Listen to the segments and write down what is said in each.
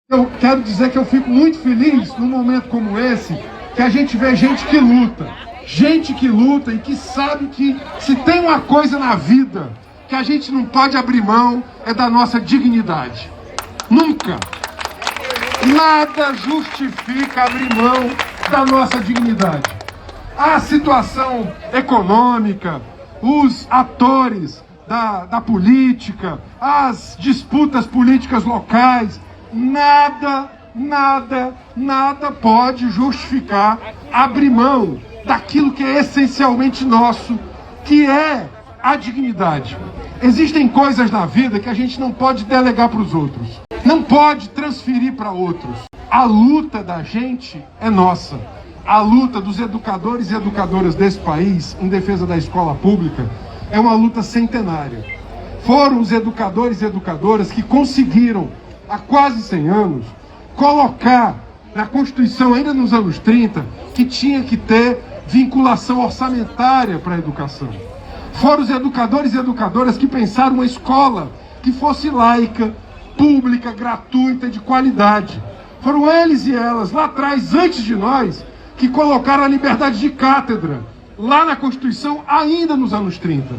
Eu quero dizer que eu fico muito feliz num momento como esse, que a gente vê gente que luta e que sabe que se tem uma coisa na vida que a gente não pode abrir mão, é da nossa dignidade. Nunca. Nada justifica abrir mão da nossa dignidade. A situação econômica, os atores da política, as disputas políticas locais, nada pode justificar abrir mão daquilo que é essencialmente nosso, que é a dignidade. Existem coisas na vida que a gente não pode delegar para os outros, não pode transferir para outros. A luta da gente é nossa. A luta dos educadores e educadoras desse país em defesa da escola pública é uma luta centenária. Foram os educadores e educadoras que conseguiram, há quase 100 anos, colocar na Constituição, ainda nos anos 30, que tinha que ter vinculação orçamentária para a educação. Foram os educadores e educadoras que pensaram uma escola que fosse laica, pública, gratuita, de qualidade. Foram eles e elas, lá atrás, antes de nós, que colocaram a liberdade de cátedra, lá na Constituição, ainda nos anos 30.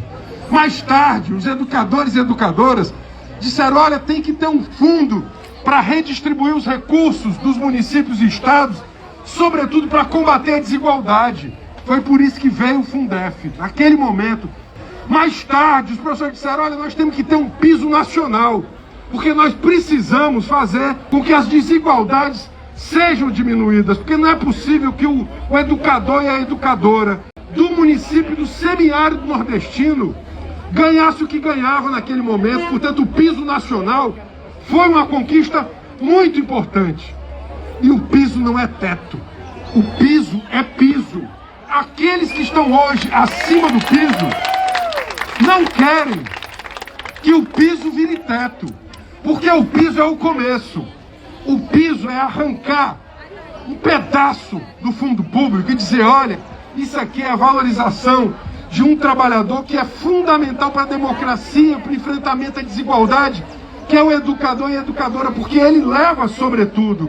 Mais tarde, os educadores e educadoras disseram, olha, tem que ter um fundo para redistribuir os recursos dos municípios e estados, sobretudo para combater a desigualdade. Foi por isso que veio o Fundef, naquele momento. Mais tarde, os professores disseram, olha, nós temos que ter um piso nacional, porque nós precisamos fazer com que as desigualdades sejam diminuídas, porque não é possível que o educador e a educadora do município do semiárido nordestino ganhasse o que ganhava naquele momento. Portanto, o piso nacional foi uma conquista muito importante. E o piso não é teto, o piso é piso. Aqueles que estão hoje acima do piso não querem que o piso vire teto, porque o piso é o começo. O piso é arrancar um pedaço do fundo público e dizer, olha, isso aqui é a valorização de um trabalhador que é fundamental para a democracia, para o enfrentamento à desigualdade, que é o educador e a educadora, porque ele leva, sobretudo,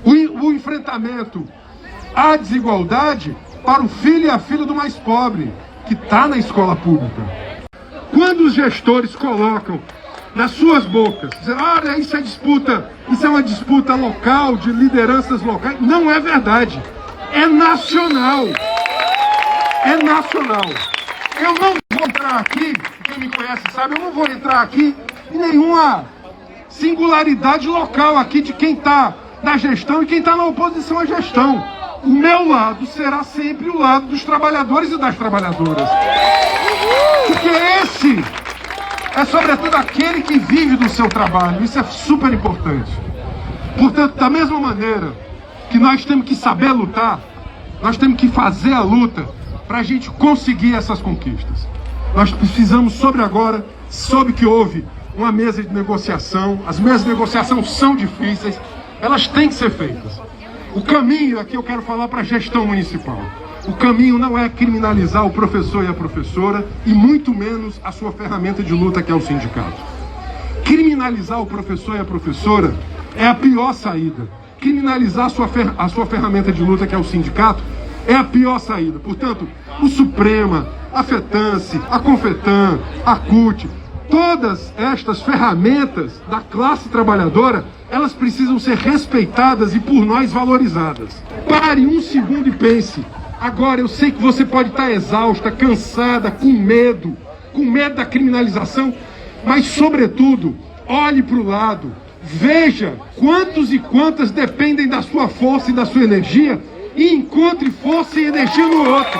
o enfrentamento à desigualdade para o filho e a filha do mais pobre, que está na escola pública. Quando os gestores colocam nas suas bocas, dizendo, olha, isso é uma disputa local, de lideranças locais, não é verdade. É nacional. É nacional. Eu não vou entrar aqui, quem me conhece sabe, eu não vou entrar aqui em nenhuma singularidade local aqui de quem está na gestão e quem está na oposição à gestão. O meu lado será sempre o lado dos trabalhadores e das trabalhadoras. Porque esse é, sobretudo, aquele que vive do seu trabalho. Isso é super importante. Portanto, da mesma maneira que nós temos que saber lutar, nós temos que fazer a luta para a gente conseguir essas conquistas. Nós precisamos, soube que houve uma mesa de negociação. As mesas de negociação são difíceis, elas têm que ser feitas. O caminho, aqui eu quero falar para a gestão municipal. O caminho não é criminalizar o professor e a professora, e muito menos a sua ferramenta de luta, que é o sindicato. Criminalizar o professor e a professora é a pior saída. Criminalizar a sua ferramenta de luta, que é o sindicato, é a pior saída. Portanto, o Suprema, a FETANCE, a Confetan, a CUT, todas estas ferramentas da classe trabalhadora, elas precisam ser respeitadas e por nós valorizadas. Pare um segundo e pense. Agora, eu sei que você pode estar exausta, cansada, com medo da criminalização, mas, sobretudo, olhe para o lado, veja quantos e quantas dependem da sua força e da sua energia e encontre força e energia no outro.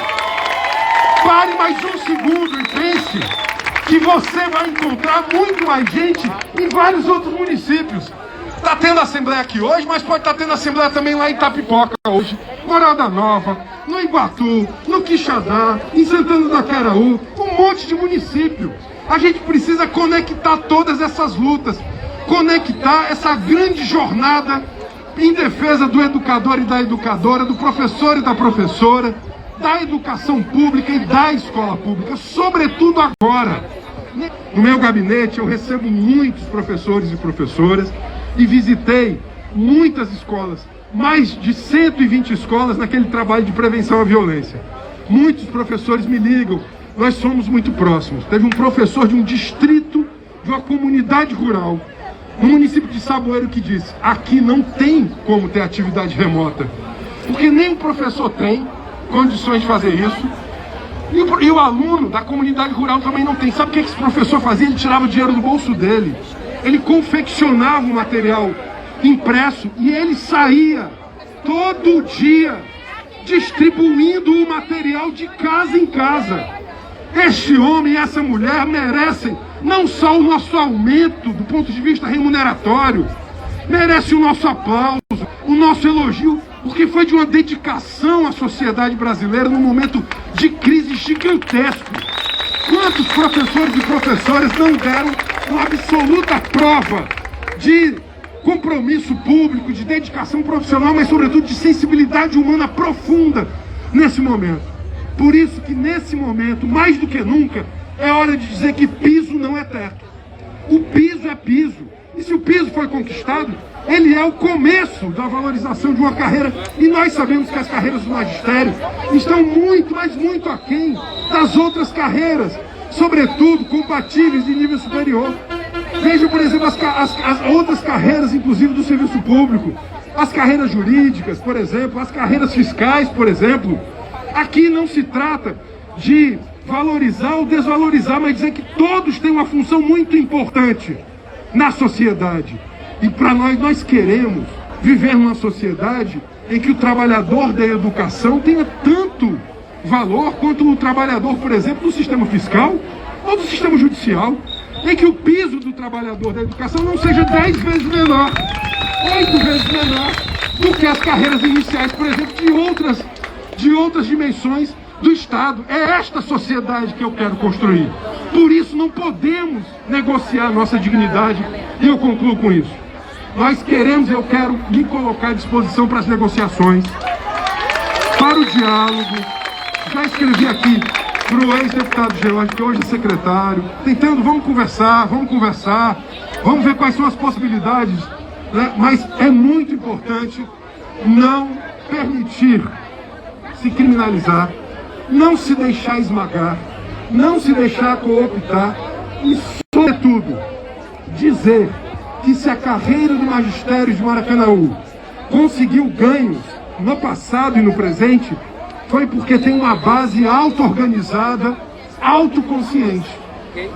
Pare mais um segundo e pense que você vai encontrar muito mais gente em vários outros municípios. Está tendo assembleia aqui hoje, mas pode estar tendo assembleia também lá em Itapipoca hoje, Morada Nova, no Iguatu, no Quixadá, em Santana do Acaraú, um monte de município. A gente precisa conectar todas essas lutas, conectar essa grande jornada em defesa do educador e da educadora, do professor e da professora, da educação pública e da escola pública, sobretudo agora. No meu gabinete eu recebo muitos professores e professoras e visitei muitas escolas, mais de 120 escolas naquele trabalho de prevenção à violência. Muitos professores me ligam, nós somos muito próximos. Teve um professor de um distrito, de uma comunidade rural, no município de Saboeiro, que disse: aqui não tem como ter atividade remota, porque nem o professor tem condições de fazer isso, e o aluno da comunidade rural também não tem. Sabe o que esse professor fazia? Ele tirava o dinheiro do bolso dele, ele confeccionava o material impresso e ele saía todo dia distribuindo o material de casa em casa. Este homem e essa mulher merecem não só o nosso aumento do ponto de vista remuneratório, merece o nosso aplauso, o nosso elogio, porque foi de uma dedicação à sociedade brasileira num momento de crise gigantesco. Quantos professores e professoras não deram uma absoluta prova de compromisso público, de dedicação profissional, mas sobretudo de sensibilidade humana profunda nesse momento? Por isso que nesse momento, mais do que nunca, é hora de dizer que piso não é teto. O piso é piso. E se o piso foi conquistado, ele é o começo da valorização de uma carreira. E nós sabemos que as carreiras do magistério estão muito, mas muito aquém das outras carreiras, sobretudo compatíveis de nível superior. Veja, por exemplo, as outras carreiras, inclusive do serviço público, as carreiras jurídicas, por exemplo, as carreiras fiscais, por exemplo. Aqui não se trata de valorizar ou desvalorizar, mas dizer que todos têm uma função muito importante na sociedade. E para nós queremos viver numa sociedade em que o trabalhador da educação tenha tanto valor quanto o trabalhador, por exemplo, do sistema fiscal ou do sistema judicial, em que o piso do trabalhador da educação não seja 10 vezes menor, 8 vezes menor do que as carreiras iniciais, por exemplo, de outras dimensões do Estado. É esta sociedade que eu quero construir. Por isso não podemos negociar a nossa dignidade, e eu concluo com isso. Nós queremos, eu quero me colocar à disposição para as negociações, para o diálogo. Já escrevi aqui para o ex-deputado George, que hoje é secretário, tentando, vamos conversar, vamos ver quais são as possibilidades, né? Mas é muito importante não permitir se criminalizar, não se deixar esmagar, não se deixar cooptar e, sobretudo, dizer que se a carreira do magistério de Maracanaú conseguiu ganhos no passado e no presente, foi porque tem uma base auto-organizada, autoconsciente.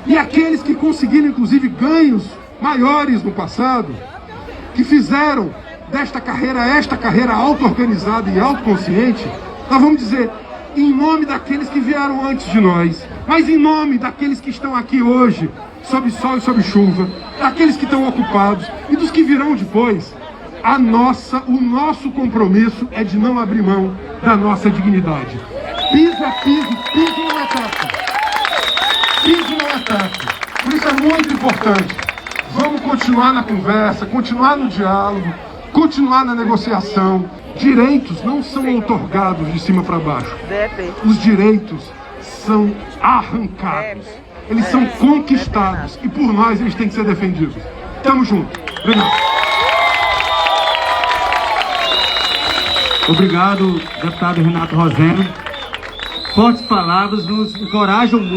E aqueles que conseguiram, inclusive, ganhos maiores no passado, que fizeram desta carreira esta carreira auto-organizada e autoconsciente, nós vamos dizer, em nome daqueles que vieram antes de nós, mas em nome daqueles que estão aqui hoje, sob sol e sob chuva, daqueles que estão ocupados e dos que virão depois, o nosso compromisso é de não abrir mão da nossa dignidade. Piso é piso, piso não é teto. Piso não é teto. Por isso é muito importante. Vamos continuar na conversa, continuar no diálogo, continuar na negociação. Direitos não são outorgados de cima para baixo. Os direitos são arrancados. Eles são conquistados. E por nós eles têm que ser defendidos. Tamo junto. Obrigado. Obrigado, deputado Renato Roseno. Fortes palavras nos encorajam muito.